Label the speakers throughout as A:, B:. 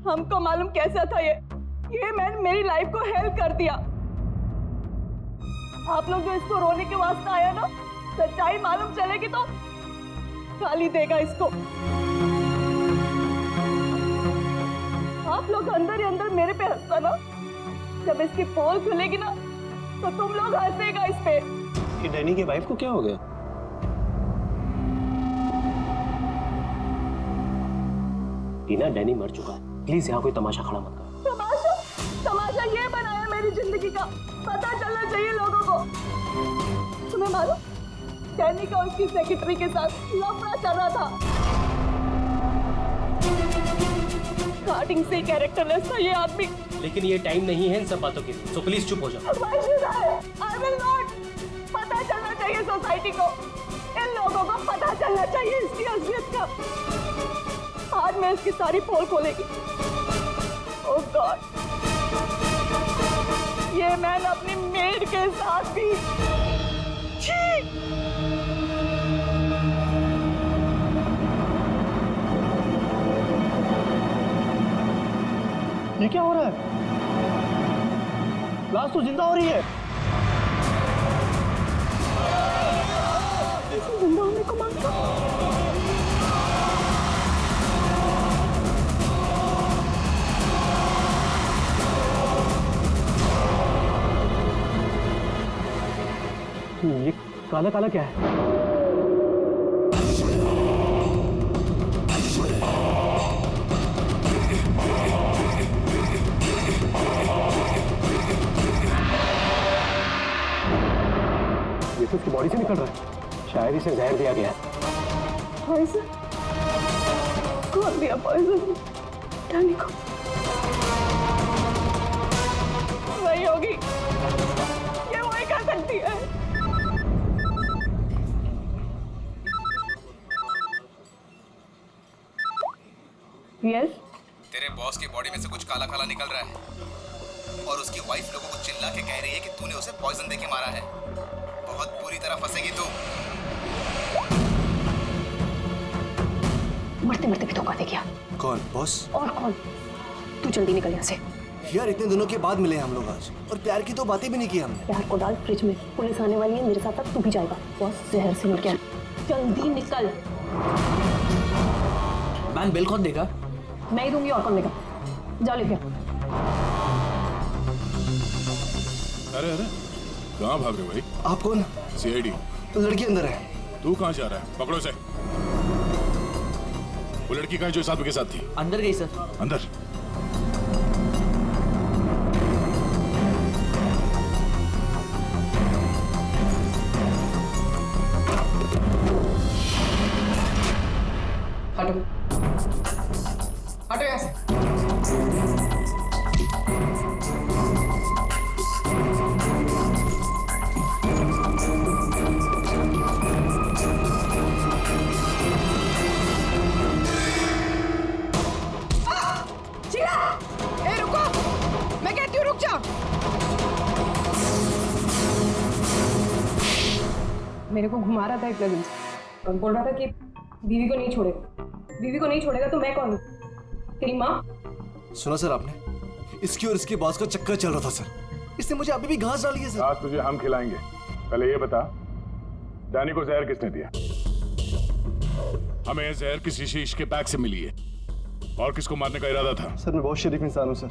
A: हमको मालूम कैसा था ये मैन मेरी लाइफ को हेल्प कर दिया। आप लोग जो इसको रोने के वास्ते आया ना, सच्चाई मालूम चलेगी तो गाली देगा इसको। आप लोग अंदर ही अंदर मेरे पे हंसता ना, जब इसकी पोल खुलेगी ना तो तुम लोग हंसेगा इस पे।
B: ये डैनी की वाइफ को क्या हो गया? टीना, डैनी मर चुका है, प्लीज यहाँ कोई तमाशा खड़ा मत कर।
A: तमाशा ये बनाया मेरी जिंदगी का, पता चलना चाहिए लोगों को। तुम्हें मालूम डैनी का उसकी सेक्रेटरी के साथ लफड़ा चल रहा था। स्टार्टिंग से कैरेक्टरलेस था ये आदमी।
B: लेकिन ये टाइम नहीं है इन सब बातों के लिए, तो प्लीज चुप हो जाओ।
A: Why should I? I will not. पता चलना चाहिए सोसाइटी को, इन लोगों को पता चलना चाहिए इसकी असलियत का। आज मैं इसकी सारी पोल खोलेगी। Oh God. ये मैन अपनी मेड के साथ भी।
B: ये क्या हो रहा है? लाश तो जिंदा हो रही है।
A: जिंदा होने को मांगता।
B: ये काला काला क्या है? ये तो उसकी बॉडी से निकल रहा है, शायद इसे जहर दिया गया है।
A: पॉइजन? कौन दिया पॉइजन? डैनी को। वही होगी, ये वही कर सकती है। यस?
C: तेरे बॉस की बॉडी में से कुछ काला काला निकल रहा है और उसकी वाइफ लोगों को चिल्ला के कह रही है कि तूने उसे पॉइजन देके मारा है। बहुत बुरी तरह फंसेगी तू।
D: मरते मरते भी धोखा दे गया।
E: कौन बॉस?
D: और कौन? तू जल्दी निकल यहाँ से।
E: यार इतने दिनों के बाद मिले हम लोग आज, और प्यार की तो बातें भी नहीं की हमने।
D: प्यार को डाल फ्रिज में, पुलिस आने वाली है, मेरे साथ साथ तू भी जाएगा। बॉस जहर से मिल गया, जल्दी निकल।
F: मैम बिल कौन देगा?
D: मैं ही दूंगी, और कौन देगा? जाओ लेके।
G: अरे अरे कहाँ भाग रहे हो भाई?
E: आप कौन?
G: सीआईडी।
E: लड़की अंदर है।
G: तू कहाँ जा रहा है? पकड़ो उसे। वो लड़की कहाँ जो इस आदमी के साथ थी?
F: अंदर गई सर।
G: अंदर?
F: हटो हटो यहाँ से।
D: मेरे को घुमा रहा था एक लगन से और बोल रहा था कि बीवी को नहीं छोड़ेगा, बीवी को नहीं छोड़ेगा तो मैं कौन हूँ? तेरी माँ?
E: सुना सर आपने? इसकी और इसके बॉस का चक्कर चल रहा था सर। इसने मुझे अभी भी घास डाली है सर।
G: आज तुझे हम खिलाएंगे। पहले ये बता, डैनी को जहर किसने दिया? हमें जहर किसी शीश के बैग से मिली है, और किसको मारने का इरादा था?
H: सर मैं बहुत शरीफ इंसान हूँ सर,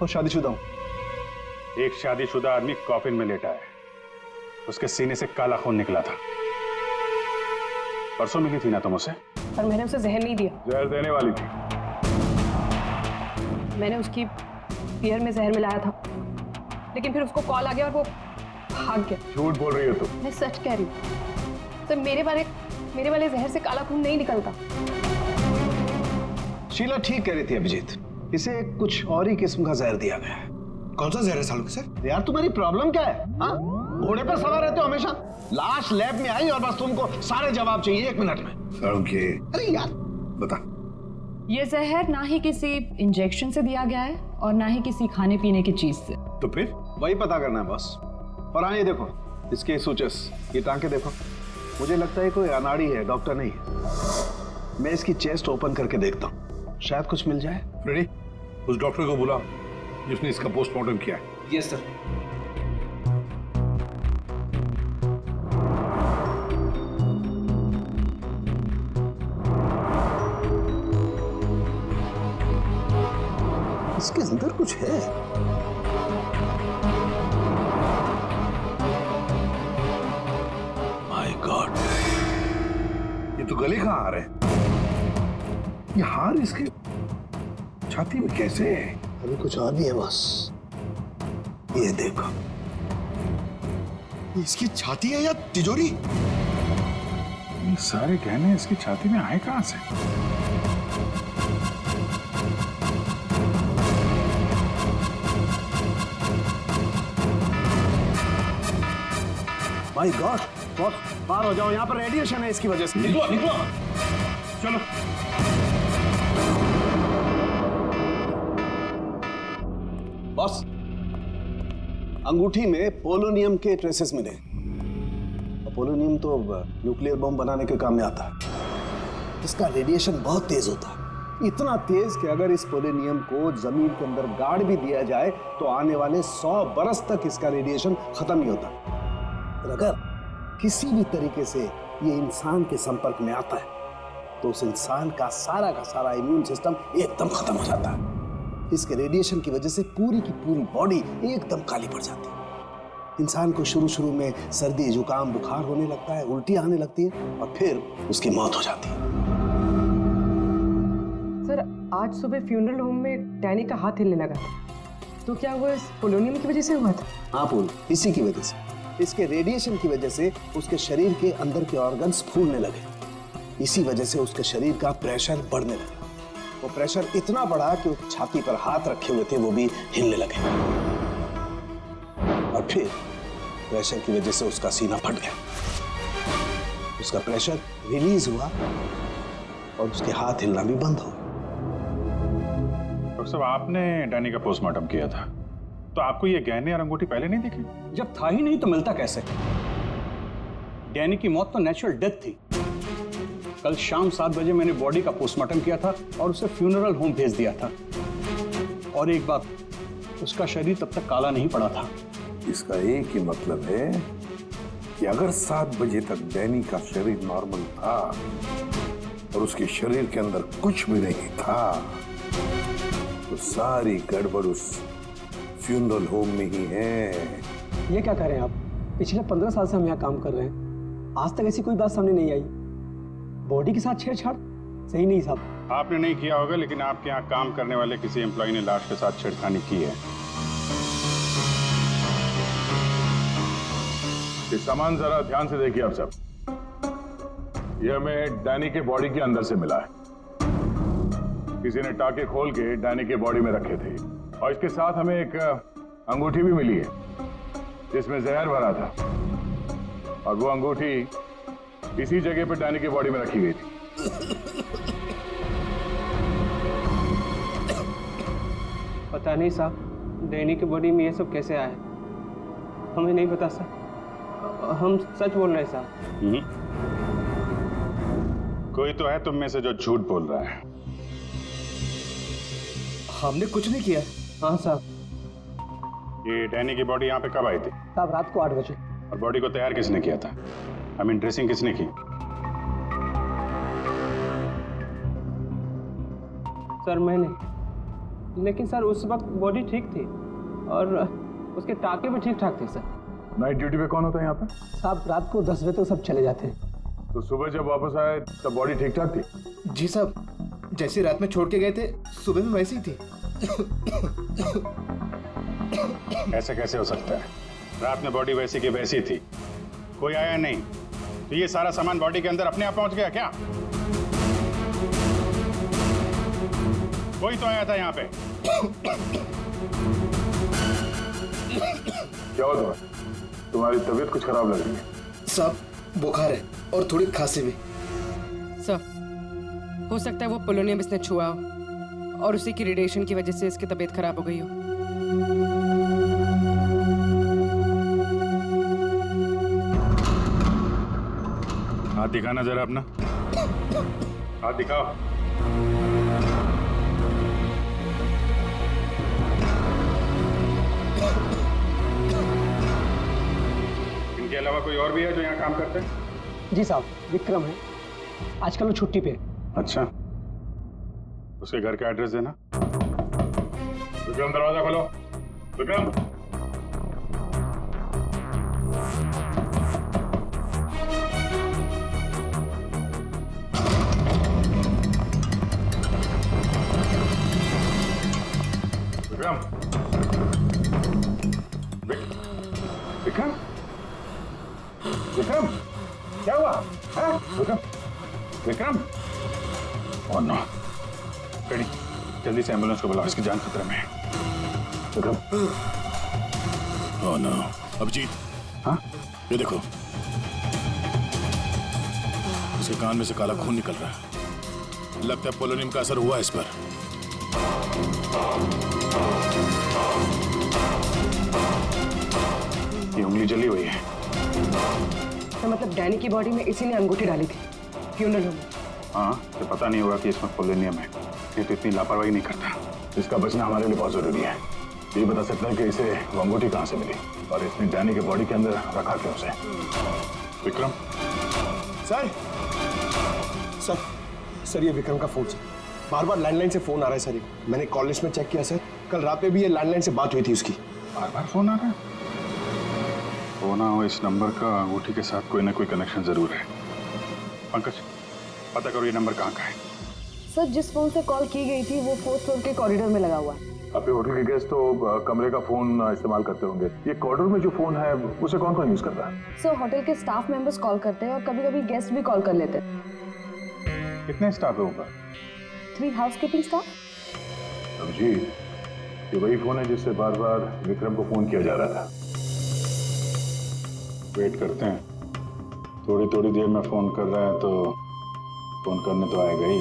H: और शादीशुदा हूँ।
G: एक शादीशुदा आदमी कॉफिन में लेटा है, उसके सीने से काला खून निकला था। परसों मिली थी ना तुम उसे?
D: पर मैंने उसे जहर नहीं दिया।
G: जहर देने वाली थी।
D: मैंने उसकी बियर में जहर मिलाया था, लेकिन फिर उसको कॉल आ गया और वो भाग गया।
G: झूठ बोल रही हो तुम।
D: मैं सच कह रही हूँ। तो मेरे वाले जहर से काला खून नहीं निकलता।
H: शीला ठीक कह रही थी अभिजीत, इसे कुछ और ही किस्म का जहर दिया गया है।
E: कौन सा जहर है सालों के सर?
H: यार तुम्हारी प्रॉब्लम क्या है? हाँ, घोड़े पर सवार रहते हो हमेशा। लाश लैब में आई और बस तुमको सारे जवाब चाहिए 1 मिनट में।
E: ओके।
H: अरे यार
E: बता।
I: ये जहर ना ही किसी इंजेक्शन से दिया गया है और ना ही किसी खाने पीने की चीज से।
H: तो फिर वही पता करना है बॉस। और हाँ ये देखो, इसके सूचस, ये टांके देखो। मुझे लगता है कोई अनाड़ी है, डॉक्टर नहीं है। मैं इसकी चेस्ट ओपन करके देखता हूँ, शायद कुछ मिल जाए।
E: रेडी?
H: उस डॉक्टर को बुला जिसने इसका पोस्टमार्टम किया है।
F: Yes sir.
H: इसके अंदर कुछ है। माय गॉड, ये तो गले का हार है। ये हार इसके छाती में कैसे है? अभी कुछ और भी है बस। ये देखो,
E: इसकी छाती है या तिजोरी?
G: ये सारे गहने इसकी छाती में आए कहां से?
H: माय गॉड, बॉस बाहर हो जाओ, यहाँ पर रेडिएशन है इसकी वजह से।
G: निकलो निकलो, चलो।
H: बॉस, अंगूठी में पोलोनियम के ट्रेसेस मिले। पोलोनियम तो न्यूक्लियर बम बनाने के काम में आता है। इसका रेडिएशन बहुत तेज होता है, इतना तेज कि अगर इस पोलोनियम को जमीन के अंदर गाड़ भी दिया जाए तो आने वाले 100 बरस तक इसका रेडिएशन खत्म नहीं होता। और अगर किसी भी तरीके से ये इंसान के संपर्क में आता है तो उस इंसान का सारा इम्यून सिस्टम एकदम खत्म हो जाता है। इसके रेडिएशन की वजह से पूरी की पूरी बॉडी एकदम काली पड़ जाती है। इंसान को शुरू में सर्दी, जुकाम, बुखार होने लगता है, उल्टी आने लगती है और फिर उसकी मौत हो जाती है।
D: सर, आज सुबह फ्यूनरल होम में डैनी का हाथ हिलने लगा, तो क्या वो इस पोलोनियम की वजह से हुआ था?
H: हाँ पूल, इसी की वजह से, इसके रेडिएशन की वजह से उसके शरीर के अंदर के ऑर्गन्स फूलने लगे। इसी वजह से उसके शरीर का प्रेशर बढ़ने लगा। वो प्रेशर इतना बढ़ा कि उसकी छाती पर हाथ रखे हुए थे वो भी हिलने लगे। और फिर प्रेशर की वजह से उसका सीना फट गया, उसका प्रेशर रिलीज हुआ और उसके हाथ हिलना भी बंद हो गया।
G: डॉक्टर साहब, आपने डैनी का पोस्टमार्टम किया था, तो आपको ये गहने और अंगूठी पहले नहीं दिखे?
F: जब था ही नहीं तो मिलता कैसे? डैनी की मौत तो नेचुरल डेथ थी। कल शाम 7 बजे मैंने बॉडी का पोस्टमार्टम किया था और उसे फ्यूनरल होम भेज दिया था। और एक बात, उसका शरीर तब तक काला नहीं पड़ा था।
H: इसका एक ही मतलब है कि अगर 7 बजे तक डैनी का शरीर नॉर्मल था और उसके शरीर के अंदर कुछ भी नहीं था तो सारी गड़बड़ उस फ्यूनरल होम में ही है।
B: ये क्या कह रहे हैं आप? पिछले 15 साल से हम यहाँ काम कर रहे हैं, आज तक ऐसी कोई बात सामने नहीं आई। बॉडी के साथ छेड़छाड़ सही नहीं साहब।
G: आपने नहीं किया होगा, लेकिन आपके यहाँ काम करने वाले किसी एम्प्लॉय ने लाश के साथ छेड़खानी की है।
J: ये सामान जरा ध्यान से देखिए आप सब। ये हमें डैनी के बॉडी के अंदर से मिला है। किसी ने टाके खोल के डैनी के बॉडी में रखे थे और इसके साथ हमें एक अंगूठी भी मिली है जिसमें जहर भरा था, और वो अंगूठी इसी जगह पे डैनी की बॉडी में रखी गई थी।
B: पता नहीं साहब, डैनी की बॉडी में ये सब कैसे आया, हमें नहीं पता सर। हम सच बोल रहे हैं साहब।
G: कोई तो है तुम में से जो झूठ बोल रहा है।
E: हमने कुछ नहीं किया।
B: हाँ साहब।
G: ये डैनी की बॉडी यहाँ पे कब आई थी?
B: साहब रात को 8 बजे।
G: और बॉडी को तैयार किसने किया था? आई मीन ड्रेसिंग किसने की?
B: सर मैंने, लेकिन सर उस वक्त बॉडी ठीक थी और उसके टाके भी ठीक ठाक थे सर।
J: नाइट ड्यूटी पे कौन होता है यहाँ पे?
B: साहब रात को 10 बजे तक सब चले जाते हैं।
J: तो सुबह जब वापस आए तब बॉडी ठीक ठाक थी?
E: जी साहब, जैसे रात में छोड़ के गए थे सुबह में वैसी ही थी।
G: ऐसे कैसे हो सकता है? रात में बॉडी वैसी की वैसी थी, कोई आया नहीं, तो ये सारा सामान बॉडी के अंदर अपने आप पहुंच गया क्या? कोई तो आया था यहाँ पे।
J: क्या हुआ तुम्हें? तुम्हारी तबीयत कुछ खराब लग रही है।
E: साहब बुखार है और थोड़ी खांसी भी।
D: सर, हो सकता है वो पोलोनियम इसने छुआ हो और उसी की रेडिएशन की वजह से इसकी तबीयत खराब हो गई हो।
G: हाथ दिखाना जरा अपना, हाथ दिखाओ। कोई और भी है जो यहाँ काम करते हैं?
B: जी साहब, विक्रम है, आजकल वो छुट्टी पे है।
G: अच्छा, उसके घर का एड्रेस देना। विक्रम, दरवाजा खोलो। विक्रम, विक्रम, विक्रम, विक्रम, क्या हुआ? विक्रम, विक्रम, ओह नो, कड़ी, जल्दी से एम्बुलेंस को बुलाओ, इसकी जान खतरे में है। विक्रम,
J: ओह नो, अभिजीत,
G: हाँ,
J: ये देखो, इसके कान में से काला खून निकल रहा है। लगता है पोलोनियम का असर हुआ इस पर।
G: ये उंगली जली हुई है।
D: तो मतलब डैनी की बॉडी में इसी ने अंगूठी डाली थी फ्यूनरल होम।
G: हाँ, तो पता नहीं होगा कि इसमें पोलोनियम है। ये तो इतनी लापरवाही नहीं करता। इसका बचना हमारे लिए बहुत जरूरी है। ये बता सकता है कि इसे वो अंगूठी कहाँ से मिली और इसने डैनी के बॉडी के अंदर रखा क्यों उसे। विक्रम,
H: सर ये विक्रम का फोन सर, बार बार लैंडलाइन से फोन आ रहा है सर। मैंने कॉल लिस्ट में चेक किया सर, कल रात में भी ये लैंडलाइन से बात हुई थी उसकी।
G: बार बार फोन आ रहा है। हो ना हो, इस नंबर का अंगूठी के साथ कोई ना कोई कनेक्शन जरूर है। पंकज, पता करो ये नंबर कहाँ का है।
D: सर, जिस फोन से कॉल की गई थी वो 4th फ्लोर के कॉरिडोर में लगा हुआ है।
J: आपके होटल के गेस्ट तो कमरे का फोन इस्तेमाल करते होंगे। ये कॉरिडोर में जो फोन है उसे कौन कौन यूज करता है?
D: सर, होटल के स्टाफ मेंबर्स कॉल करते हैं और कभी कभी गेस्ट भी कॉल कर लेते हैं।
G: कितने स्टाफ है ऊपर?
D: 3 हाउसकीपिंग स्टाफ।
J: अभिजीत, ये वही फोन है जिससे बार बार विक्रम को फोन किया जा रहा था।
G: वेट करते हैं, थोड़ी देर में फोन कर रहा है तो फोन करने तो आएगा ही।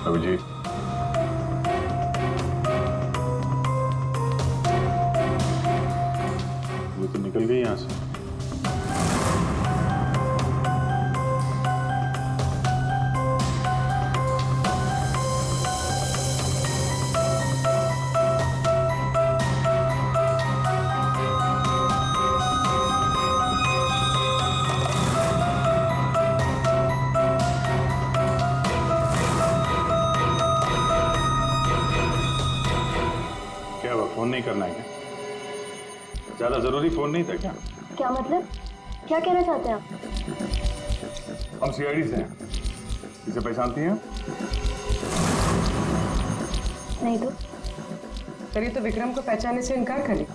G: अभिजीत, ये तो निकल गई यहाँ से। फोन नहीं करना है क्या? ज्यादा जरूरी फोन नहीं था क्या?
A: क्या मतलब? क्या कहना चाहते हैं आप?
J: हम सीआईडी से हैं। इसे पहचानती हैं?
A: नहीं तो।
D: सर, ये तो विक्रम को पहचानने से इनकार करे।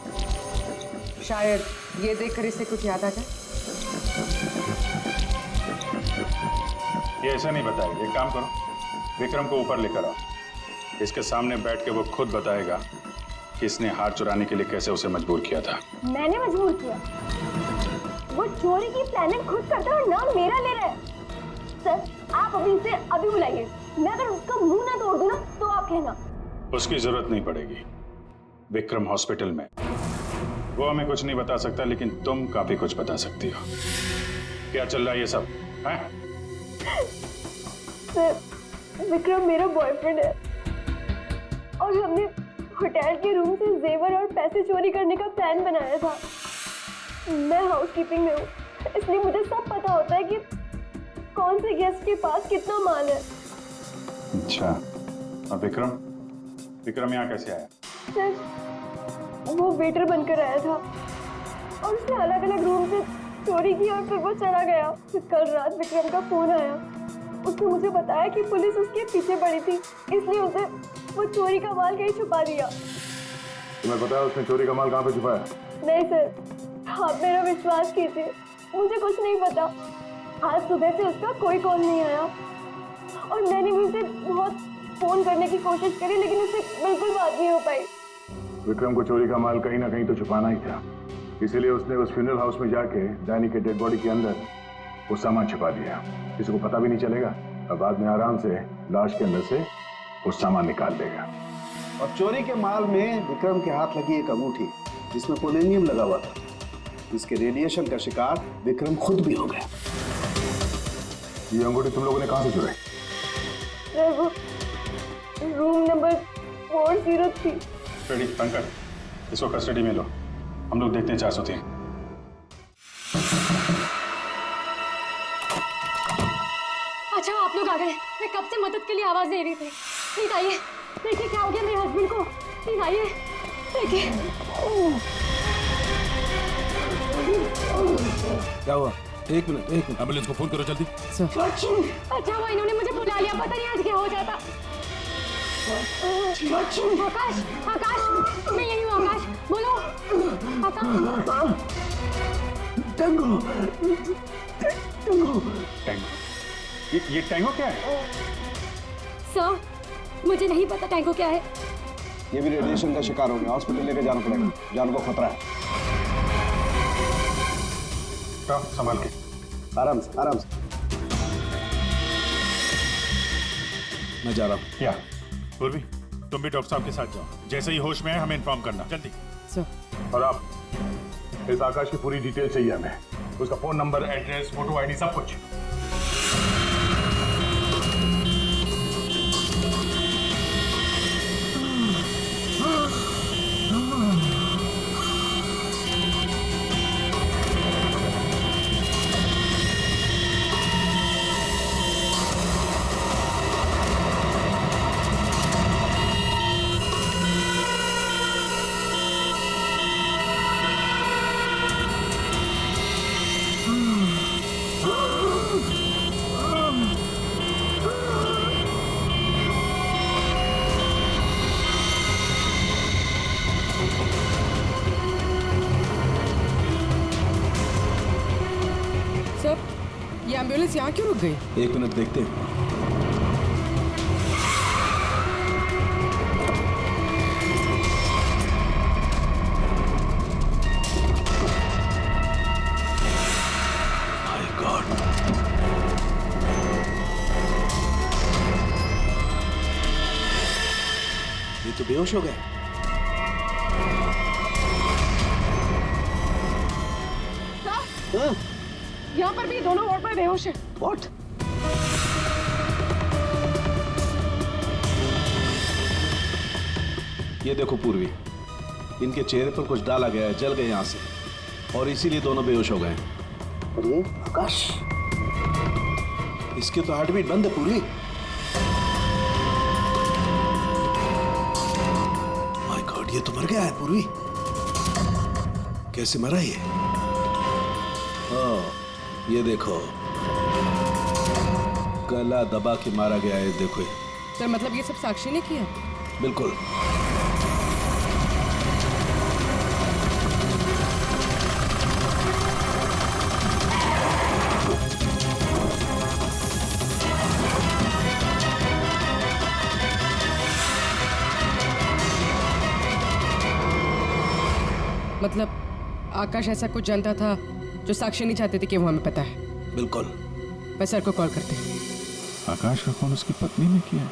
D: शायद ये देखकर इसे कुछ याद आ जाए।
G: ये ऐसा नहीं बताएगा। एक काम करो, विक्रम को ऊपर लेकर आओ। इसके सामने बैठ के वो खुद बताएगा कि इसने हार चुराने के लिए कैसे उसे मजबूर किया था।
A: मैंने मजबूर किया? वो चोरी की प्लानिंग खुद करता है और नाम मेरा ले रहा है। सर, आप अभी इसे अभी बुलाइए। मैं अगर उसका मुंह ना तोड़ दूं ना तो आप कहना।
G: उसकी जरूरत नहीं पड़ेगी। विक्रम हॉस्पिटल में, वो हमें कुछ नहीं बता सकता, लेकिन तुम काफी कुछ बता सकती हो। क्या चल रहा है ये सब है?
A: सर, विक्रम मेरा बॉयफ्रेंड है और हमने होटल के रूम से जेवर और पैसे चोरी करने का प्लान बनाया था। मैं हाउसकीपिंग में हूँ, इसलिए मुझे सब पता होता है कि कौन से गेस्ट के पास कितना माल है।
G: अच्छा, और विक्रम यहाँ कैसे आया?
A: सर, वो वेटर बनकर आया था और उसने अलग अलग रूम से चोरी की और फिर वो चला गया। फिर कल रात विक्रम का फोन आया। उसने मुझे बताया कि पुलिस उसके पीछे पड़ी थी, इसलिए उसे वो चोरी का माल कहीं छुपा दिया।
J: तुम्हें पता है उसने चोरी का माल कहाँ पे छुपाया?
A: नहीं सर, आप मेरा विश्वास कीजिए, मुझे कुछ नहीं पता। आज सुबह से उसका कोई कॉल नहीं आया और मैंने भी उसे बहुत फोन करने की कोशिश करी, लेकिन उससे बिल्कुल बात नहीं हो पाई।
J: विक्रम को चोरी का माल कहीं ना कहीं तो छुपाना ही था, इसीलिए उसने उस फ्यूनरल हाउस में जाके डैनी के डेड बॉडी के अंदर वो सामान छिपा दिया, किसी को पता भी नहीं चलेगा और बाद में आराम से लाश के अंदर से वो सामान निकाल देगा।
H: और चोरी के माल में विक्रम के हाथ लगी एक अंगूठी जिसमें पोलोनियम लगा हुआ था, जिसके रेडिएशन का शिकार विक्रम खुद भी हो गया।
J: ये अंगूठी तुम लोगों ने कहां से चुराई?
A: Room number 403।
F: रेडी पंकज, इसको कस्टडी में लो, हम लोग देखते हैं 403।
K: अच्छा आप लोग आ गए, मैं कब से मदद के लिए आवाज दे रही थी। प्लीज आइए, देखिए क्या हो गया मेरे हस्बैंड को। प्लीज आइए, देखिए।
E: क्या हुआ? एक मिनट एम्बुलेंस को फोन करो जल्दी।
K: अच्छा वो इन्होंने मुझे बुला लिया, पता नहीं आज क्या हो जाता। आकाश, आकाश, मैं यही हूँ। आकाश बोलो। आकाश।
F: टैंगो। ये टैंगो क्या है?
K: सर मुझे नहीं पता टैंगो क्या है।
H: ये भी रेडिएशन का शिकार हो गया, हॉस्पिटल लेके जाना पड़ेगा, जान को खतरा है।
F: संभाल के,
H: आराम से आराम से।
E: मैं जा रहा हूँ।
J: क्या पूर्वी, तुम भी डॉक्टर साहब के साथ जाओ, जैसे ही होश में है हमें इन्फॉर्म करना जल्दी। और आप इस आकाश की पूरी डिटेल चाहिए हमें, उसका phone number, address, photo ID, सब कुछ।
D: ये एम्बुलेंस यहाँ क्यों रुक गई?
E: एक मिनट देखते हैं। My God. ये तो बेहोश हो गए।
D: यहाँ पर भी दोनों वार्ड में बेहोश हैं।
H: What?
E: ये देखो पूर्वी, इनके चेहरे पर कुछ डाला गया है, जल गए यहाँ से, और इसीलिए दोनों बेहोश हो गए।
H: अरे आकाश,
E: इसके तो हार्ट बीट बंद है पूर्वी। माय गॉड, ये तो मर गया है पूर्वी। कैसे मरा ये? हाँ, ये देखो, गला दबा के मारा गया है, देखो।
D: सर मतलब ये सब साक्षी ने किया?
E: बिल्कुल।
D: मतलब आकाश ऐसा कुछ जानता था जो साक्षी नहीं चाहते थे कि वो हमें पता है।
E: बिल्कुल।
D: मैं सर को कॉल करते हैं।
J: आकाश का फोन उसकी पत्नी ने किया है।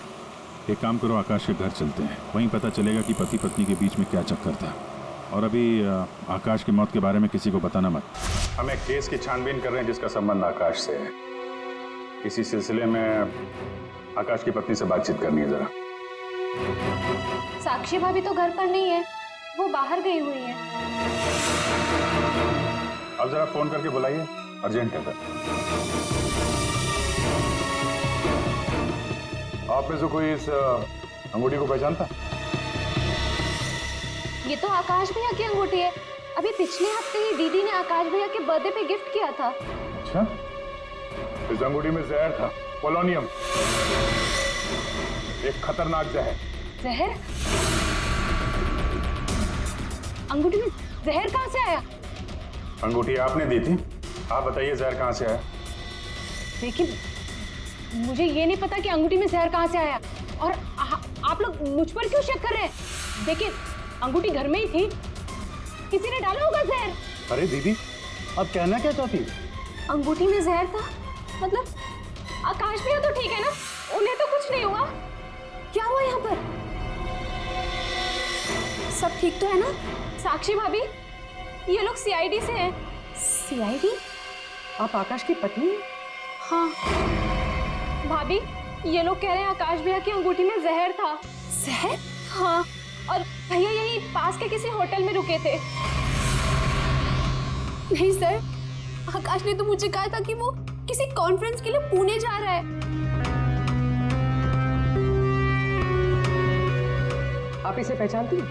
J: एक काम करो, आकाश के घर चलते हैं, वहीं पता चलेगा कि पति पत्नी के बीच में क्या चक्कर था। और अभी आकाश की मौत के बारे में किसी को बताना मत। हम एक केस की छानबीन कर रहे हैं जिसका संबंध आकाश से है। इसी सिलसिले में आकाश की पत्नी से बातचीत करनी है जरा।
K: साक्षी भाभी तो घर पर नहीं है, वो बाहर गई हुई है।
J: अब जरा फोन करके बुलाइए, अर्जेंट है। आप में से कोई इस अंगूठी को पहचानता?
K: ये तो आकाश भैया की अंगूठी है। अभी पिछले हफ्ते ही दीदी ने आकाश भैया के बर्थडे पे गिफ्ट किया था।
J: अच्छा, इस अंगूठी में जहर था, पोलोनियम, एक खतरनाक जहर।
K: जहर? अंगूठी में जहर कहाँ से आया?
J: अंगूठी आपने दी थी, आप बताइए जहर कहाँ से आया?
K: देखिए, मुझे ये नहीं पता कि अंगूठी में जहर कहाँ से आया, और आप लोग मुझ पर क्यों शक कर रहे हैं? देखिए, अंगूठी घर में ही थी, किसी ने डाला होगा जहर।
F: अरे दीदी, आप कहना क्या चाहती?
K: अंगूठी में जहर था? मतलब आकाश भैया तो ठीक है ना, उन्हें तो कुछ नहीं हुआ? क्या हुआ यहाँ पर? सब ठीक तो है ना? साक्षी भाभी, ये लोग सीआईडी से हैं। सीआईडी?
D: आप आकाश की पत्नी हैं?
K: हाँ भाभी, ये लोग कह रहे हैं आकाश भैया की अंगूठी में जहर था। जहर? हाँ, और भैया यही पास के किसी होटल में रुके थे। नहीं सर, आकाश ने तो मुझे कहा था कि वो किसी कॉन्फ्रेंस के लिए पुणे जा रहा है।
D: आप इसे पहचानती हैं?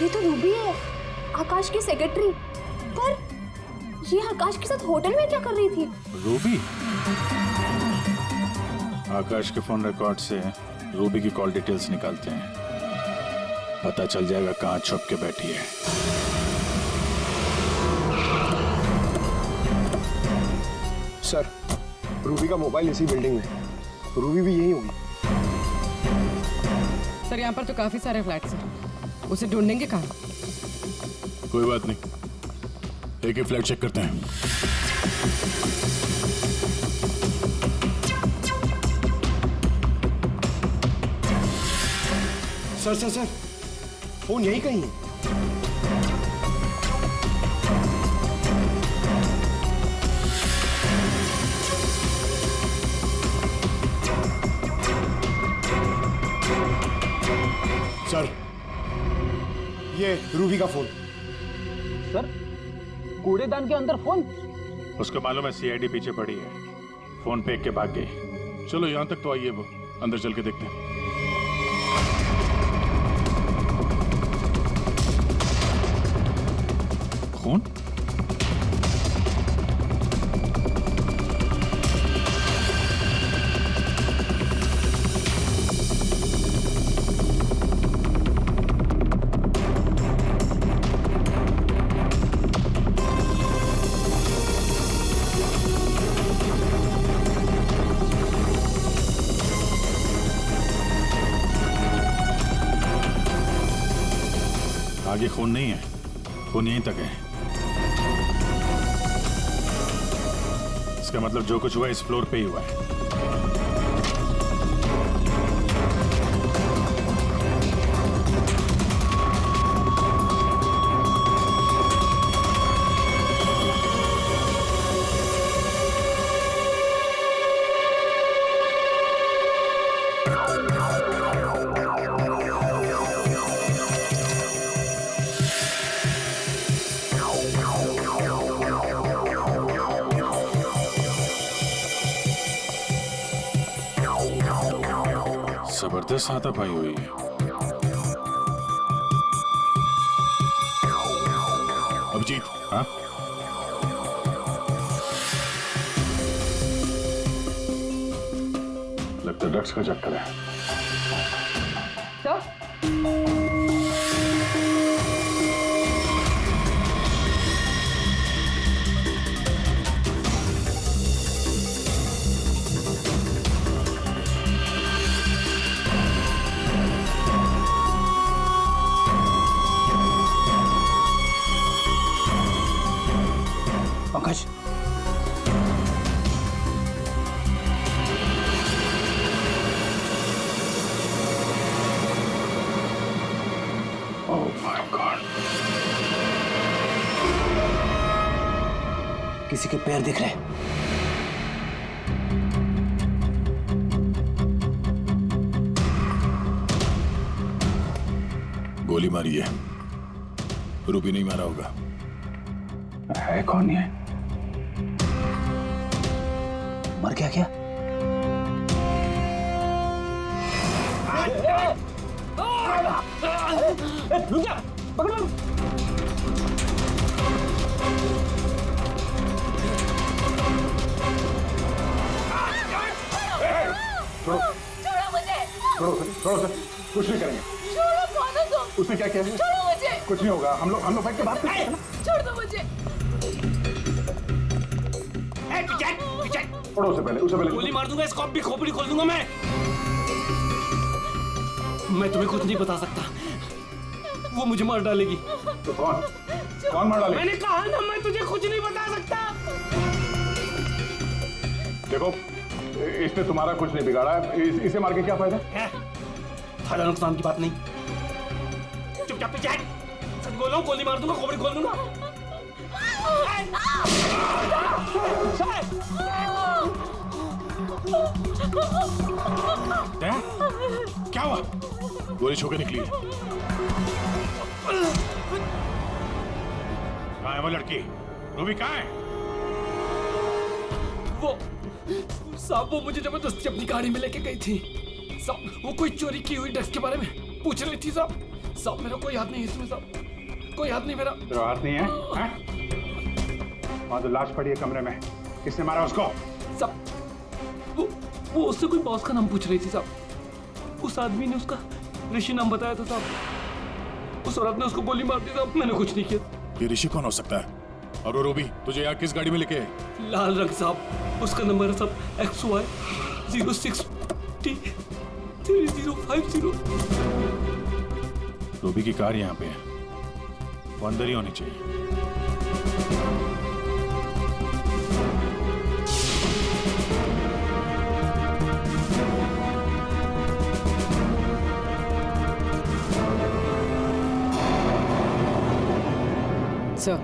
K: ये तो रूबी है, आकाश की सेक्रेटरी। पर ये आकाश के साथ होटल में क्या कर रही थी?
J: रूबी? आकाश के फोन रिकॉर्ड से रूबी की कॉल डिटेल्स निकालते हैं, पता चल जाएगा कहाँ छुप के बैठी है।
H: सर, रूबी का मोबाइल इसी बिल्डिंग में है। रूबी भी यही होगी।
D: सर, यहाँ पर तो काफी सारे फ्लैट्स हैं, उसे ढूंढेंगे कहाँ?
J: कोई बात नहीं, एक ही फ्लैट चेक करते हैं।
H: सर, फोन यही कहीं है। सर, ये रूबी का फोन।
F: सर, कूड़ेदान के अंदर फोन?
J: उसको मालूम है सीआईडी पीछे पड़ी है, फोन फेंक के भाग गई। चलो यहाँ तक तो आइए, वो अंदर चल के देखते हैं। खून? आगे खून नहीं है, खून यहीं तक है। इसका मतलब जो कुछ हुआ इस फ्लोर पे ही हुआ है। जबरदस्त हाथापाई हुई है। अभिजीत, हाँ?
G: लगता है ड्रग्स का चक्कर है।
D: Sir,
F: Pankaj,
G: oh my God,
H: किसी के पैर दिख रहे हैं।
J: गोली मारी है, रूबी नहीं मारा होगा।
G: है कौन ये?
H: मर गया क्या?
F: रुक जा, पकड़ो।
A: छोड़ो मुझे।
G: छोड़ो सर, कुछ नहीं करेंगे।
A: छोड़ो, कौन हो तुम?
G: उसने क्या किया है?
A: छोड़ो मुझे।
G: कुछ नहीं होगा, हम लोग बैठ के बात करते हैं ना।
A: छोड़ दो मुझे।
G: छोड़ो उसे पहले।
B: गोली मार दूंगा, इसको भी खोपड़ी खोल दूंगा मैं तुम्हें कुछ नहीं बता सकता, वो मुझे मार डालेगी।
G: तो कौन?
J: कौन मार डाले?
B: मैंने कहा ना मैं तुझे कुछ नहीं बता सकता।
J: देखो इसने तुम्हारा कुछ नहीं बिगाड़ा है, इसे मार के क्या फायदा?
B: फायदा नुकसान की बात नहीं, चुपचाप पीछे हट। सच बोल रहा हूँ, गोली मार दूंगा, खोपड़ी खोल दूंगा।
J: क्या हुआ? गोली छूके निकली है। कहाँ है वो लड़की? रूबी कहाँ है?
B: वो साहब वो मुझे जबरदस्ती अपनी गाड़ी में लेके गई थी साहब। वो कोई चोरी की हुई ड्रग्स के बारे में पूछ रही थी साहब। साहब मेरा कोई हाथ नहीं है इसमें साहब, कोई हाथ नहीं मेरा।
J: तेरा हाथ नहीं है? वहाँ तो लाश पड़ी है कमरे में, किसने मारा उसको?
B: साहब वो उससे कोई बॉस का नाम पूछ रही थी साहब। उस आदमी ने उसका ऋषि नाम बताया था साहब। उस औरत ने उसको गोली मार दी साहब, मैंने कुछ नहीं किया।
J: ये ऋषि कौन हो सकता है? और वो रूबी तुझे यहाँ किस गाड़ी में लेके?
B: लाल रंग साहब, उसका नंबर है साहब XY 06T 3050।
J: रूबी की कार यहाँ पे है, वो अंदर ही होनी चाहिए।
I: सर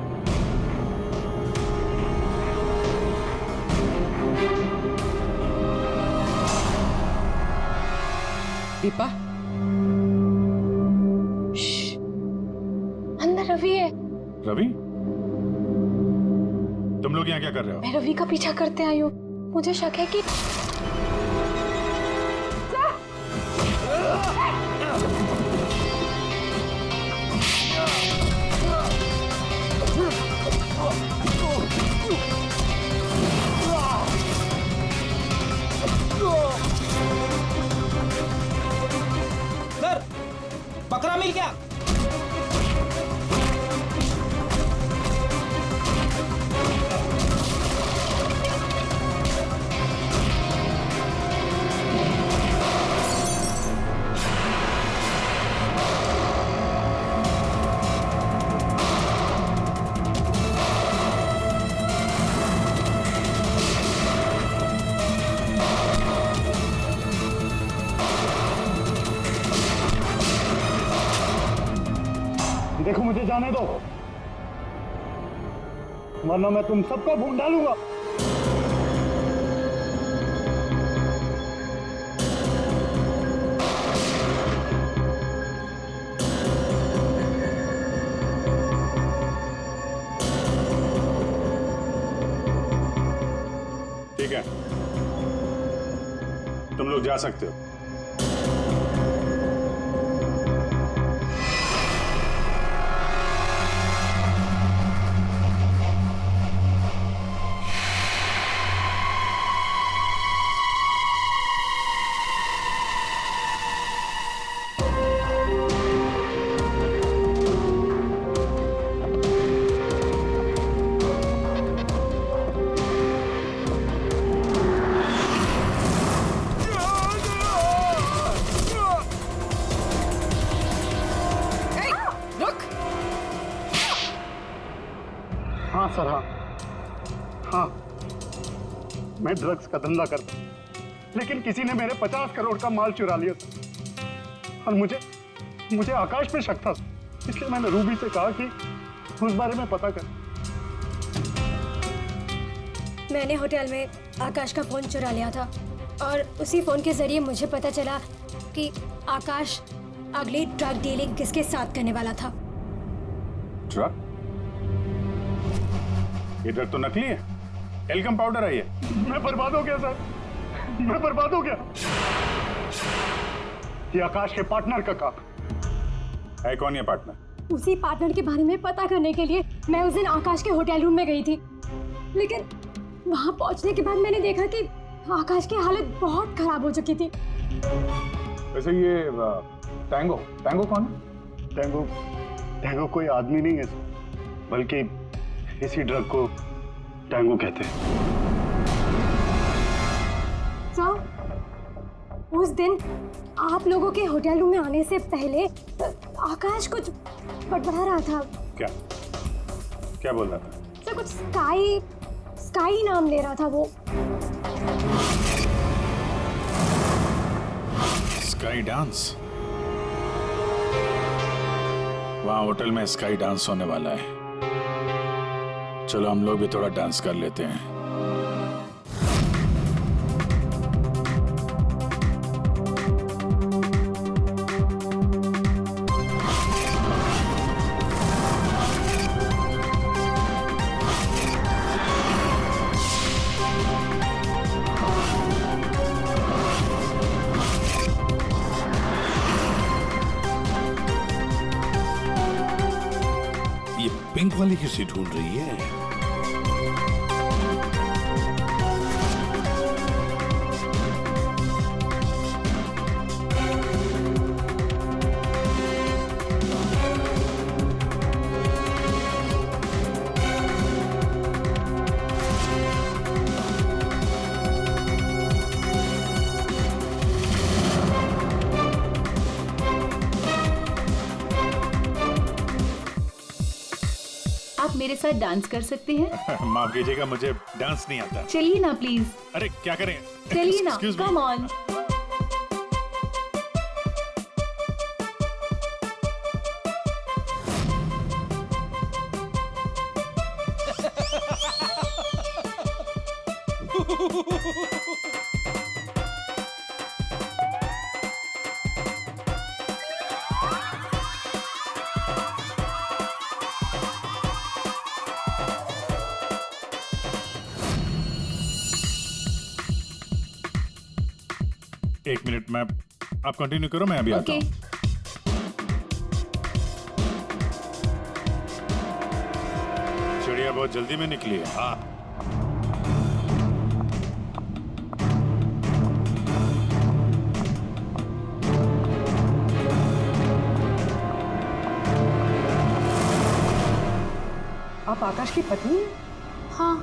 I: दीपा,
K: अंदर रवि है।
J: रवि? तुम लोग यहाँ क्या कर रहे हो?
K: मैं रवि का पीछा करते आई हूँ। मुझे शक है कि
B: सर बकरा मिल गया।
F: देखो मुझे जाने दो, वरना मैं तुम सबको भून डालूंगा।
J: ठीक है, तुम लोग जा सकते हो।
F: हाँ सर, हाँ मैं ड्रग्स का धंधा करता हूँ, लेकिन किसी ने मेरे 50 करोड़ का माल चुरा लिया था और मुझे आकाश पे शक था, इसलिए मैंने रूबी से कहा कि उस बारे में पता कर।
L: मैंने होटल में आकाश का फोन चुरा लिया था और उसी फोन के जरिए मुझे पता चला कि आकाश अगली ड्रग डीलिंग किसके साथ करने वाला था।
J: ड्रग? ये ड्रग तो नकली है, एल्कम पाउडर है ये।
F: मैं बर्बाद हो गया सर, मैं बर्बाद हो गया। ये आकाश के पार्टनर का काम
J: है। कौन ये पार्टनर?
L: उसी पार्टनर के बारे में पता करने के लिए मैं उस दिन आकाश के होटल रूम में गई थी, लेकिन वहां पहुंचने के बाद मैंने देखा कि आकाश की हालत बहुत खराब हो चुकी थी।
J: वैसे ये टैंगो कौन है?
F: टैंगो कोई आदमी नहीं है, बल्कि इसी ड्रग को टैंगो कहते हैं।
L: सर, उस दिन आप लोगों के होटल रूम में आने से पहले आकाश कुछ बड़बड़ा रहा था।
J: क्या? क्या बोल रहा था?
L: सर कुछ स्काई नाम ले रहा था वो।
J: Sky dance? वहां होटल में स्काई डांस होने वाला है। चलो हम लोग भी थोड़ा डांस कर लेते हैं।
M: पिंक वाली किसी ढूंढ रही है?
K: आप मेरे साथ डांस कर सकते हैं?
J: माफ कीजिएगा, मुझे डांस नहीं आता।
K: चलिए ना प्लीज।
J: अरे क्या करें?
K: चलिए ना,
J: Excuse me.
K: Come on.
J: एक मिनट, मैं आप कंटिन्यू करो, मैं अभी आता हूँ। चिड़िया बहुत जल्दी में निकली है। हाँ,
D: आप आकाश की पत्नी हैं?
K: हाँ।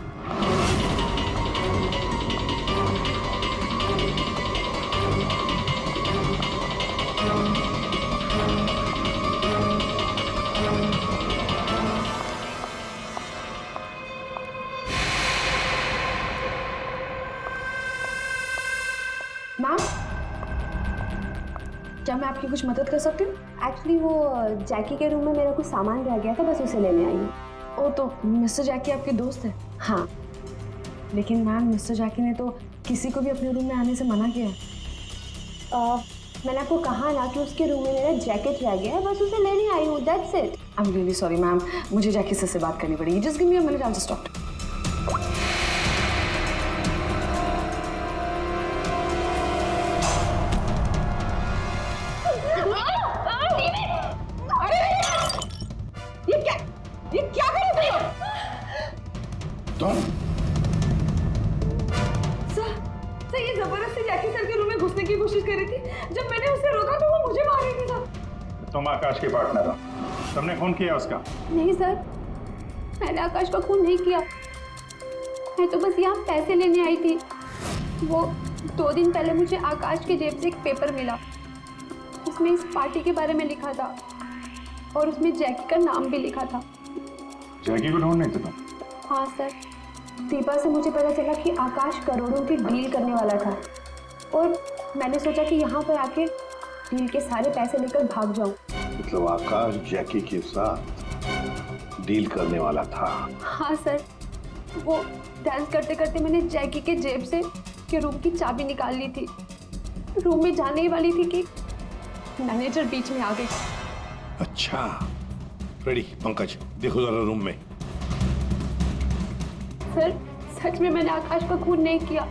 D: मैम, क्या मैं आपकी कुछ मदद कर सकती हूँ?
N: एक्चुअली वो जैकी के रूम में मेरा कुछ सामान रह गया था, बस उसे लेने आई हूँ।
D: ओ, तो मिस्टर जैकी आपके दोस्त है?
N: हाँ।
D: लेकिन मैम, मिस्टर जैकी ने तो किसी को भी अपने रूम में आने से मना किया।
N: मैंने आपको कहा ना कि उसके रूम में मेरा जैकेट रह गया है, बस उसे लेने आई हूँ, that's it.
D: I am really sorry ma'am, मुझे जैकी से बात करनी पड़ेगी। Just give me a minute, I will just talk.
A: ये क्या कर रहे हो
M: तुम?
A: सर, ये जबरदस्ती जैकी सर के रूम में घुसने की कोशिश कर रही थी। जब मैंने उसे रोका तो वो मुझे मार रही थी सर।
J: तुम आकाश के पार्टनर हो, तुमने खून किया उसका?
N: नहीं सर, मैंने आकाश का खून नहीं किया। मैं तो बस यहाँ पैसे लेने आई थी। वो 2 दिन पहले मुझे आकाश के जेब से एक पेपर मिला, उसमें इस पार्टी के बारे में लिखा था और उसमें जैकी का नाम भी लिखा था।
J: जैकी को ढूंढ नहीं थे तुम?
N: हाँ सर, दीपा से मुझे पता चला कि आकाश करोड़ों की डील करने वाला था और मैंने सोचा कि यहाँ पर आके डील के सारे पैसे लेकर भाग जाऊँ।
M: मतलब आकाश जैकी के साथ डील करने वाला था?
N: हाँ सर, वो डांस करते करते मैंने जैकी के जेब से के रूम की चाबी निकाल ली थी। रूम में जाने ही वाली थी कि मैनेजर बीच में आ गई।
M: अच्छा, रेडी पंकज, देखो जरा रूम में।
N: सर, सच में मैंने आकाश का खून नहीं किया।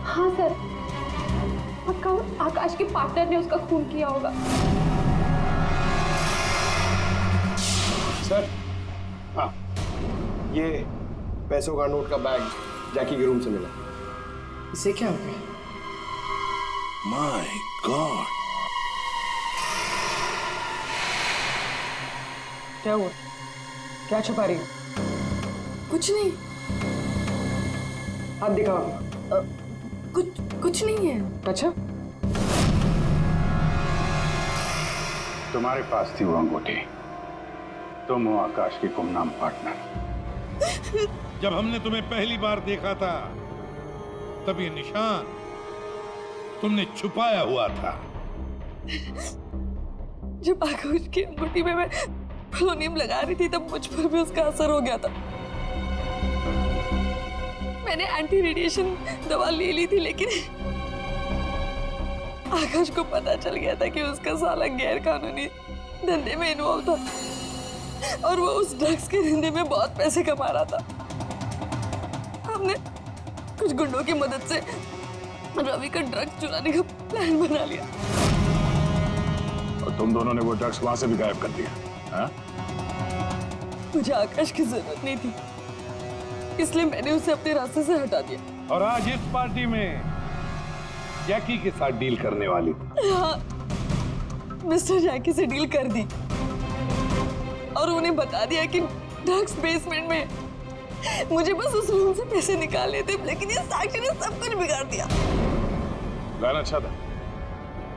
N: हाँ सर, पक्का आकाश के पार्टनर ने उसका खून किया होगा।
O: सर, हाँ, ये पैसों का नोट का बैग जैकी के रूम से मिला।
D: इसे क्या हो गया?
M: माय गॉड,
D: क्या हुआ? क्या छुपा रही हो?
A: कुछ नहीं।
D: हाथ दिखाओ।
A: कुछ नहीं है।
D: अच्छा,
J: तुम्हारे पास थी वो अंगूठी, तुम हो आकाश की गुमनाम पार्टनर।
P: जब हमने तुम्हें पहली बार देखा था तब ये निशान तुमने छुपाया हुआ था।
A: जब आकाश की अंगूठी में मैं पोलोनियम लगा रही थी तब मुझ पर भी उसका असर हो गया था। मैंने एंटी रेडिएशन दवा ले ली थी, लेकिन आकाश को पता चल गया था कि उसका साला गैर कानूनी धंधे में इन्वॉल्व था और वो उस ड्रग्स के धंधे में बहुत पैसे कमा रहा था। हमने कुछ गुंडों की मदद से रवि का ड्रग्स चुराने का प्लान बना लिया।
J: और तुम दोनों ने वो ड्रग्स वहां से भी गायब कर दिया, हाँ?
A: मुझे आकाश की जरूरत नहीं थी, इसलिए मैंने उसे अपने रास्ते से हटा दिया।
P: और आज इस पार्टी में जैकी के साथ डील करने वाली थी।
A: हाँ, मिस्टर जैकी से डील कर दी और उन्हें बता दिया कि ड्रग्स बेसमेंट में। मुझे बस उस रूम से पैसे निकालने थे, लेकिन ये साक्षी ने सब कुछ बिगाड़ दिया।
J: प्लान अच्छा था,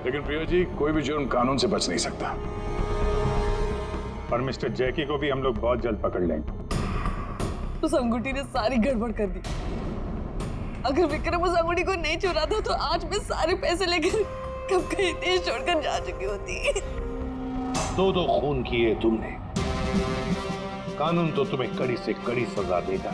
J: लेकिन प्रिया जी, कोई भी जुर्म कानून से बच नहीं सकता। और मिस्टर जैकी को भी हम लोग बहुत जल्द पकड़ लेंगे।
A: उस अंगूठी ने सारी गड़बड़ कर दी। अगर विक्रम उस अंगूठी को नहीं चुराता तो आज मैं सारे पैसे लेकर कब कहीं देश छोड़कर जा चुकी होती।
P: दो खून किए तुमने, कानून तो तुम्हें कड़ी से कड़ी सजा देगा।